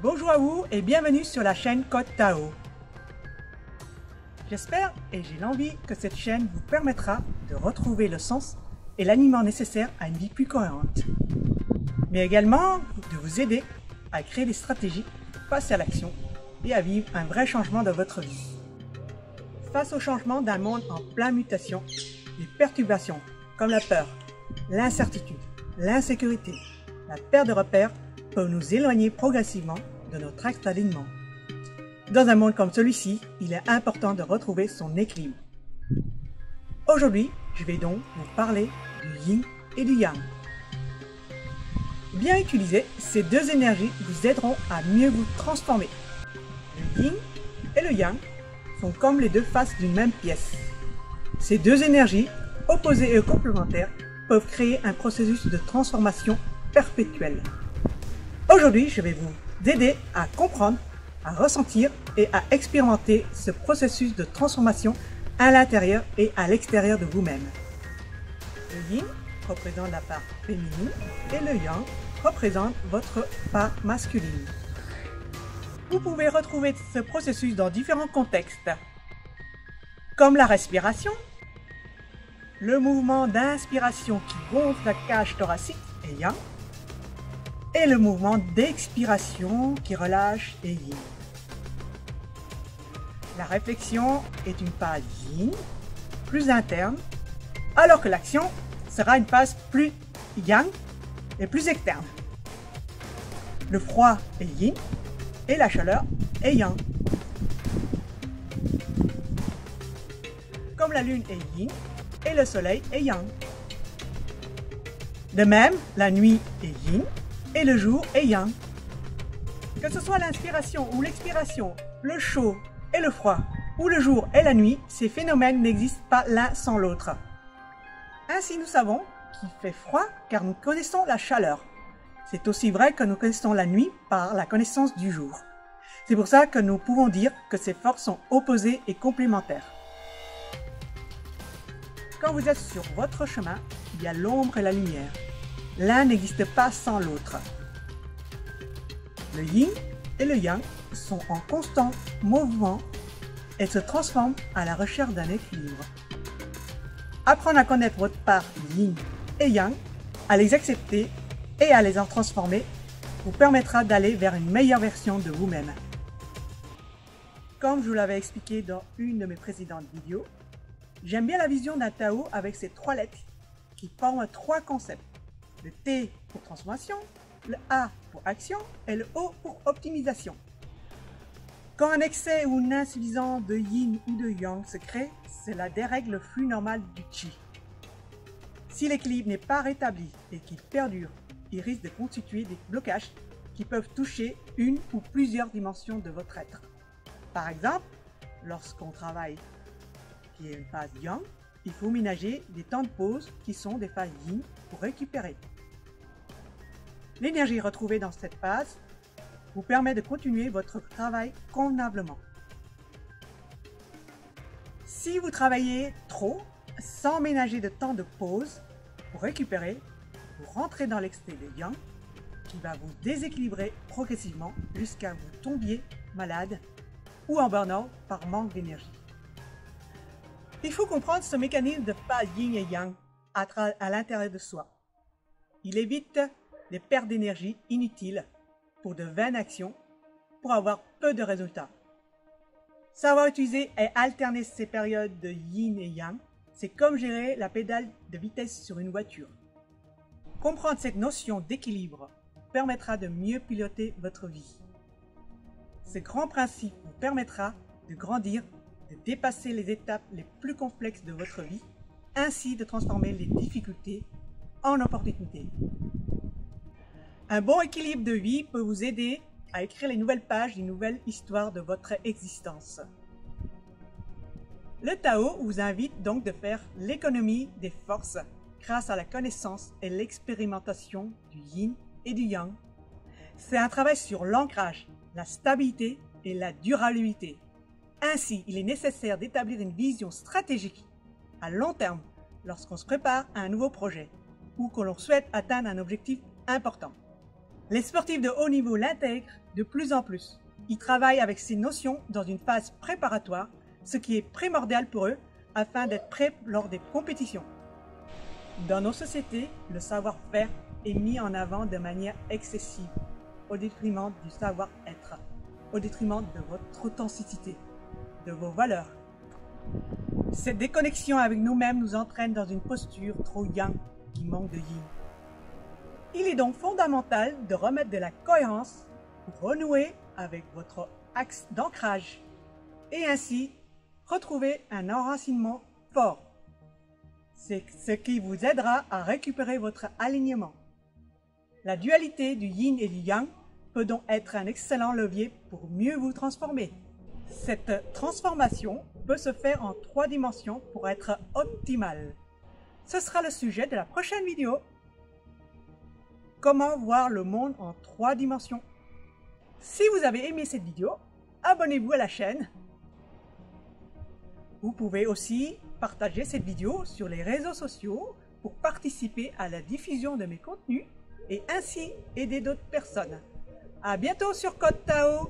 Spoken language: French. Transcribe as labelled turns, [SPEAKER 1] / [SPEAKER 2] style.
[SPEAKER 1] Bonjour à vous et bienvenue sur la chaîne Code Tao. J'espère et j'ai l'envie que cette chaîne vous permettra de retrouver le sens et l'alignement nécessaire à une vie plus cohérente, mais également de vous aider à créer des stratégies, passer à l'action et à vivre un vrai changement dans votre vie. Face au changement d'un monde en pleine mutation, les perturbations comme la peur, l'incertitude, l'insécurité, la perte de repères peuvent nous éloigner progressivement de notre axe d'alignement. Dans un monde comme celui-ci, il est important de retrouver son équilibre. Aujourd'hui, je vais donc vous parler du yin et du yang. Bien utilisés, ces deux énergies vous aideront à mieux vous transformer. Le yin et le yang sont comme les deux faces d'une même pièce. Ces deux énergies, opposées et complémentaires, peuvent créer un processus de transformation perpétuelle. Aujourd'hui, je vais vous aider à comprendre, à ressentir et à expérimenter ce processus de transformation à l'intérieur et à l'extérieur de vous-même. Le yin représente la part féminine et le yang représente votre part masculine. Vous pouvez retrouver ce processus dans différents contextes, comme la respiration, le mouvement d'inspiration qui gonfle la cage thoracique et yang, et le mouvement d'expiration qui relâche et yin. La réflexion est une phase yin, plus interne, alors que l'action sera une phase plus yang et plus externe. Le froid est yin et la chaleur est yang. Comme la lune est yin et le soleil est yang. De même, la nuit est yin et le jour est yang. Que ce soit l'inspiration ou l'expiration, le chaud et le froid, ou le jour et la nuit, ces phénomènes n'existent pas l'un sans l'autre. Ainsi, nous savons qu'il fait froid car nous connaissons la chaleur. C'est aussi vrai que nous connaissons la nuit par la connaissance du jour. C'est pour ça que nous pouvons dire que ces forces sont opposées et complémentaires. Quand vous êtes sur votre chemin, il y a l'ombre et la lumière. L'un n'existe pas sans l'autre. Le yin et le yang sont en constant mouvement et se transforment à la recherche d'un équilibre. Apprendre à connaître votre part yin et yang, à les accepter et à les en transformer, vous permettra d'aller vers une meilleure version de vous-même. Comme je vous l'avais expliqué dans une de mes précédentes vidéos, j'aime bien la vision d'un Tao avec ces trois lettres qui forment trois concepts. Le T pour transformation, le A pour action et le O pour optimisation. Quand un excès ou une insuffisance de yin ou de yang se crée, cela dérègle le flux normal du chi. Si l'équilibre n'est pas rétabli et qu'il perdure, il risque de constituer des blocages qui peuvent toucher une ou plusieurs dimensions de votre être. Par exemple, lorsqu'on travaille qui est une phase yang, il faut ménager des temps de pause qui sont des phases yin pour récupérer. L'énergie retrouvée dans cette phase vous permet de continuer votre travail convenablement. Si vous travaillez trop, sans ménager de temps de pause pour récupérer, vous rentrez dans l'excès de yang qui va vous déséquilibrer progressivement jusqu'à vous tombiez malade ou en burn-out par manque d'énergie. Il faut comprendre ce mécanisme de phase yin et yang à l'intérieur de soi. Il évite les pertes d'énergie inutiles pour de vaines actions pour avoir peu de résultats. Savoir utiliser et alterner ces périodes de yin et yang, c'est comme gérer la pédale de vitesse sur une voiture. Comprendre cette notion d'équilibre permettra de mieux piloter votre vie. Ce grand principe vous permettra de grandir, de dépasser les étapes les plus complexes de votre vie, ainsi de transformer les difficultés en opportunités. Un bon équilibre de vie peut vous aider à écrire les nouvelles pages d'une nouvelle histoire de votre existence. Le Tao vous invite donc de faire l'économie des forces grâce à la connaissance et l'expérimentation du yin et du yang. C'est un travail sur l'ancrage, la stabilité et la durabilité. Ainsi, il est nécessaire d'établir une vision stratégique à long terme lorsqu'on se prépare à un nouveau projet ou que l'on souhaite atteindre un objectif important. Les sportifs de haut niveau l'intègrent de plus en plus. Ils travaillent avec ces notions dans une phase préparatoire, ce qui est primordial pour eux afin d'être prêts lors des compétitions. Dans nos sociétés, le savoir-faire est mis en avant de manière excessive, au détriment du savoir-être, au détriment de votre authenticité, de vos valeurs. Cette déconnexion avec nous-mêmes nous entraîne dans une posture trop yang qui manque de yin. Il est donc fondamental de remettre de la cohérence pour renouer avec votre axe d'ancrage et ainsi retrouver un enracinement fort. C'est ce qui vous aidera à récupérer votre alignement. La dualité du yin et du yang peut donc être un excellent levier pour mieux vous transformer. Cette transformation peut se faire en 3 dimensions pour être optimale. Ce sera le sujet de la prochaine vidéo. Comment voir le monde en 3 dimensions? Si vous avez aimé cette vidéo, abonnez-vous à la chaîne. Vous pouvez aussi partager cette vidéo sur les réseaux sociaux pour participer à la diffusion de mes contenus et ainsi aider d'autres personnes. À bientôt sur Code Tao!